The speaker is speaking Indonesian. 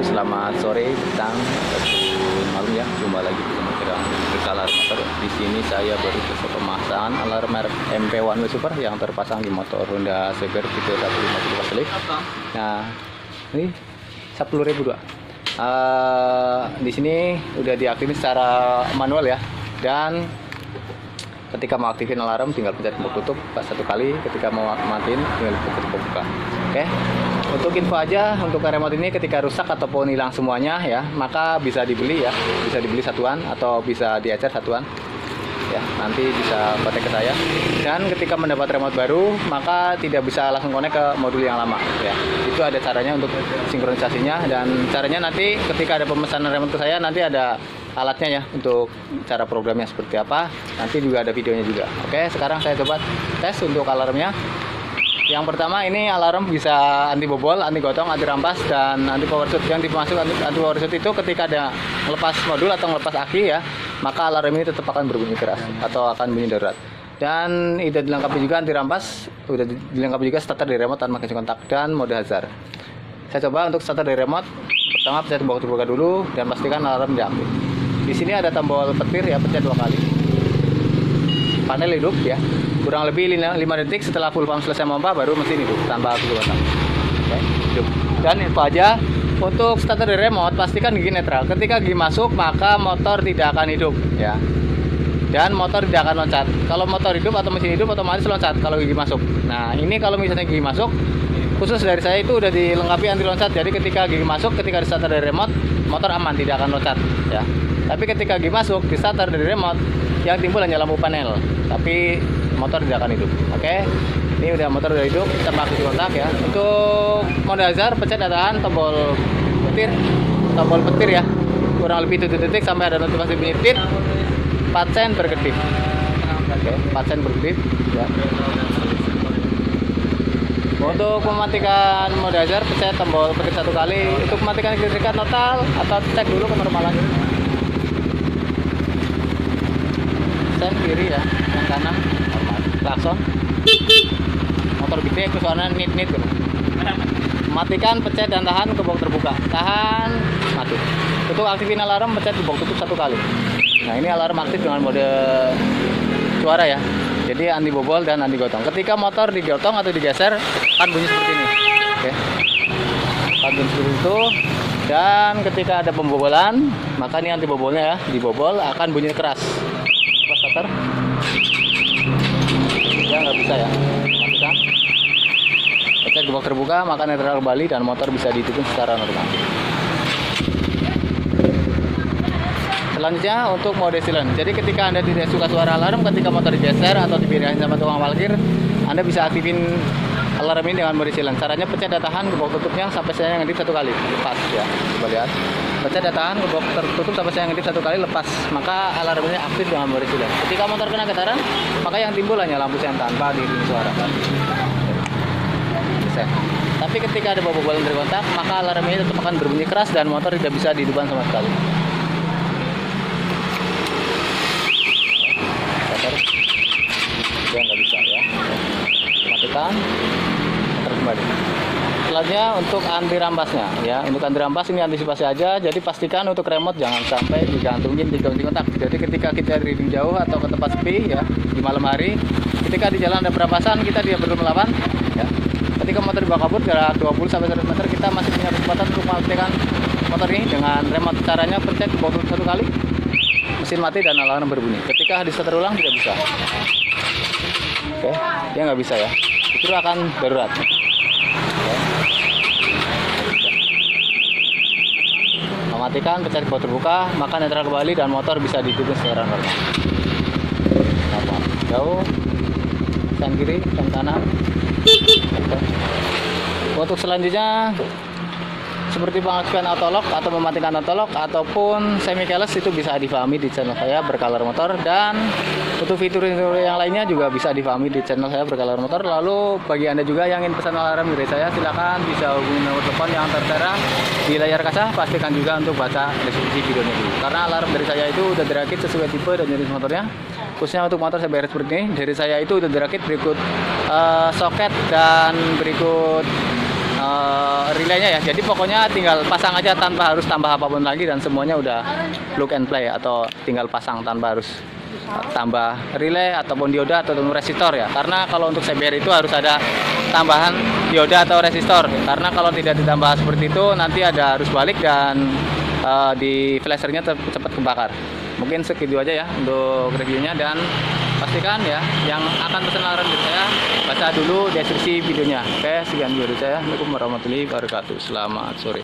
selamat sore, petang, ataupun malam ya. Jumpa lagi bersama kita Alarm Motor. Di sini saya baru selesai pemasangan alarm merek MP1 Super yang terpasang di motor Honda Seger tipe 150 Paslip. Nah, ini 10.000 doang. Di sini udah diaktifin secara manual ya, dan ketika mau aktifin alarm tinggal pencet tombol tutup satu kali, ketika mau matiin tinggal pencet tombol buka. Oke. Untuk info aja, untuk remote ini ketika rusak ataupun hilang semuanya ya, maka bisa dibeli ya, bisa dibeli satuan atau bisa diecer satuan ya, nanti bisa kontak ke saya. Dan ketika mendapat remote baru, maka tidak bisa langsung connect ke modul yang lama ya. Itu ada caranya untuk sinkronisasinya, dan caranya nanti ketika ada pemesanan remote ke saya, nanti ada alatnya ya untuk cara programnya seperti apa, nanti juga ada videonya juga. Oke, sekarang saya coba tes untuk alarmnya. Yang pertama, ini alarm bisa anti bobol, anti gotong, anti rampas, dan anti power shoot. Yang dimaksud anti power shoot itu ketika ada melepas modul atau melepas aki ya, maka alarm ini tetap akan berbunyi keras atau akan bunyi darurat. Dan tidak dilengkapi juga anti rampas, sudah dilengkapi juga starter dari remote tanpa kunci kontak dan mode hazard. Saya coba untuk starter dari remote. Pertama, pencet tombol terbuka dulu dan pastikan alarm diaktif. Di sini ada tombol petir ya, pencet 2 kali. Panel hidup ya. Kurang lebih 5 detik setelah full pump selesai memompa baru mesin hidup tanpa kunci kontak. Oke, hidup. Dan info aja, untuk starter dari remote pastikan gigi netral. Ketika gigi masuk maka motor tidak akan hidup ya. Dan motor tidak akan loncat. Kalau motor hidup atau mesin hidup otomatis loncat kalau gigi masuk. Nah, ini kalau misalnya gigi masuk, khusus dari saya itu udah dilengkapi anti loncat. Jadi ketika gigi masuk, ketika di starter dari remote, motor aman, tidak akan loncat ya. Tapi ketika gigi masuk di starter dari remote, yang timbul hanya lampu panel, tapi motor tidak akan hidup. Oke, ini udah motor udah hidup, kita pakai kunci kontak ya. Untuk mode hazard, pencet datahan tombol petir ya. Kurang lebih 7 detik sampai ada notifikasi bunyi tit 4 sen berkedip. Oke, 4 sen berkedip ya. Untuk mematikan mode hazard, pencet tombol petir 1 kali. Untuk mematikan kelistrikan total atau cek dulu kenormalan. Sen kiri ya, yang kanan normal. Klakson. Motor gede suara nit gitu. Matikan, pencet dan tahan ke box terbuka. Tahan, mati. Untuk aktifin alarm, pencet di box tutup 1 kali. Nah, ini alarm aktif dengan mode suara ya. Jadi anti bobol dan anti gotong. Ketika motor digotong atau digeser akan bunyi seperti ini. Oke. Akan bunyi seperti itu. Dan ketika ada pembobolan, maka ini anti bobolnya ya, dibobol akan bunyi keras. Pas starter. Ya nggak bisa ya. Matikan. Pencet box terbuka, maka netral kembali dan motor bisa dihidupkan secara normal. Selanjutnya untuk mode silent. Jadi ketika Anda tidak suka suara alarm ketika motor digeser atau dipindahin sama tukang parkir, Anda bisa aktifin alarm ini dengan mode silent. Caranya pencet datahan ke box tutupnya sampai saya ngedip 1 kali, lepas ya. Coba lihat. Pencet datahan ke box tertutup sampai saya ngedip 1 kali, lepas. Maka alarm ini aktif dengan mode silent. Ketika motor kena getaran, maka yang timbul hanya lampu sen tanpa diiringi suara. Bisa. Tapi ketika ada bobolan dari kontak, maka alarm ini tetap akan berbunyi keras dan motor tidak bisa dihidupkan sama sekali. Dia nggak bisa ya. Matikan, motor kembali. Selanjutnya untuk anti rampasnya ya. Untuk anti rampas ini antisipasi aja. Jadi pastikan untuk remote jangan sampai digantungin di kunci kontak. Jadi ketika kita reading jauh atau ke tempat sepi ya, di malam hari, ketika di jalan ada perampasan, kita dia perlu melawan ya. Ketika motor dibawa kabur jarak 20 sampai 100 meter, kita masih punya kesempatan untuk mematikan motor ini dengan remote. Caranya pencet tombol 1 kali, mesin mati dan alarm berbunyi. Ketika di starter ulang tidak bisa. Oke, dia nggak bisa ya. Itu akan darurat. Oke. Mematikan, pencet tombol terbuka, maka netral kembali dan motor bisa dihidupkan secara normal. Jauh, sen kiri, sen kanan. Oke. Untuk selanjutnya seperti pengaktifan autolock atau mematikan autolock ataupun semi keyless itu bisa difahami di channel saya Berkalar Motor, dan untuk fitur yang lainnya juga bisa difahami di channel saya Berkalar Motor. Lalu bagi Anda juga yang ingin pesan alarm dari saya, silakan bisa hubungi nomor telepon yang tertera di layar kaca. Pastikan juga untuk baca deskripsi videonya dulu, karena alarm dari saya itu udah dirakit sesuai tipe dan jenis motornya. Khususnya untuk motor saya bayar seperti ini, dari saya itu udah dirakit berikut soket dan berikut relaynya ya. Jadi pokoknya tinggal pasang aja tanpa harus tambah apapun lagi, dan semuanya udah plug and play, atau tinggal pasang tanpa harus tambah relay ataupun dioda ataupun resistor ya. Karena kalau untuk CBR itu harus ada tambahan dioda atau resistor, karena kalau tidak ditambah seperti itu nanti ada arus balik dan di flashernya cepat kebakar. Mungkin segitu aja ya untuk reviewnya, dan pastikan ya yang akan pesan alarm dari saya baca dulu deskripsi videonya. Oke, sekian video dari saya. Assalamualaikum warahmatullahi wabarakatuh. Selamat sore.